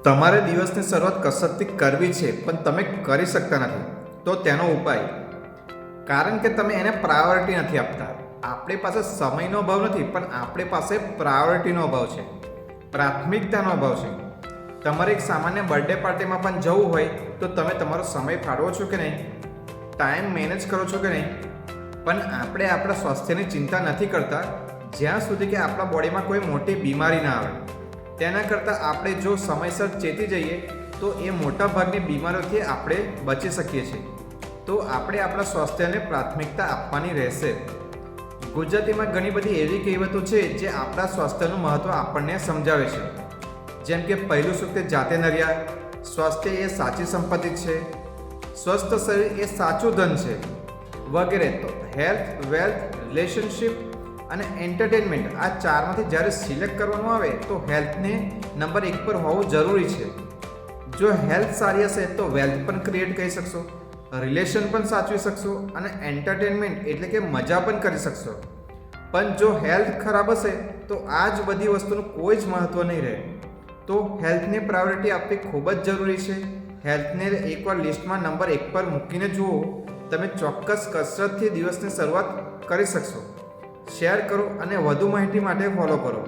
તમારે દિવસની શરૂઆત કસરતથી કરવી છે પણ તમે કરી શકતા નથી તો તેનો ઉપાય, કારણ કે તમે એને પ્રાયોરિટી નથી આપતા. આપણી પાસે સમયનો અભાવ નથી, પણ આપણી પાસે પ્રાયોરિટીનો અભાવ છે, પ્રાથમિકતાનો અભાવ છે. તમારે એક સામાન્ય બર્થડે પાર્ટીમાં પણ જવું હોય તો તમે તમારો સમય ફાળવો છો કે નહીં, ટાઈમ મેનેજ કરો છો કે નહીં. પણ આપણે આપણા સ્વાસ્થ્યની ચિંતા નથી કરતા જ્યાં સુધી કે આપણા બોડીમાં કોઈ મોટી બીમારી ના આવે. તેના કરતાં આપણે જો સમયસર ચેતી જઈએ તો એ મોટા ભાગની બીમારીઓથી આપણે બચી શકીએ છીએ. તો આપણે આપણા સ્વાસ્થ્યને પ્રાથમિકતા આપવાની રહેશે. ગુજરાતીમાં ઘણી બધી એવી કહેવતો છે જે આપણા સ્વાસ્થ્યનું મહત્ત્વ આપણને સમજાવે છે. જેમ કે પહેલું સુખ તે જાતે નર્યા, સ્વાસ્થ્ય એ સાચી સંપત્તિ છે, સ્વસ્થ શરીર એ સાચું ધન છે, વગેરે. તો હેલ્થ, વેલ્થ, રિલેશનશિપ અને એન્ટરટેનમેન્ટ, આ ચારમાંથી જ્યારે સિલેક્ટ કરવાનું આવે તો હેલ્થને નંબર 1 પર હોવું જરૂરી છે. જો હેલ્થ સારી હશે તો વેલ્થ પણ ક્રિએટ કરી શકશો, રિલેશન પણ સાચવી શકશો અને એન્ટરટેનમેન્ટ એટલે કે મજા પણ કરી શકશો. પણ જો હેલ્થ ખરાબ હશે તો આ જ બધી વસ્તુનું કોઈ જ મહત્ત્વ નહીં રહે. તો હેલ્થને પ્રાયોરિટી આપવી ખૂબ જ જરૂરી છે. હેલ્થને એકવાર લિસ્ટમાં નંબર 1 પર મૂકીને જુઓ, તમે ચોક્કસ કસરતથી દિવસની શરૂઆત કરી શકશો. શેર કરો અને વધુ માહિતી માટે ફોલો કરો.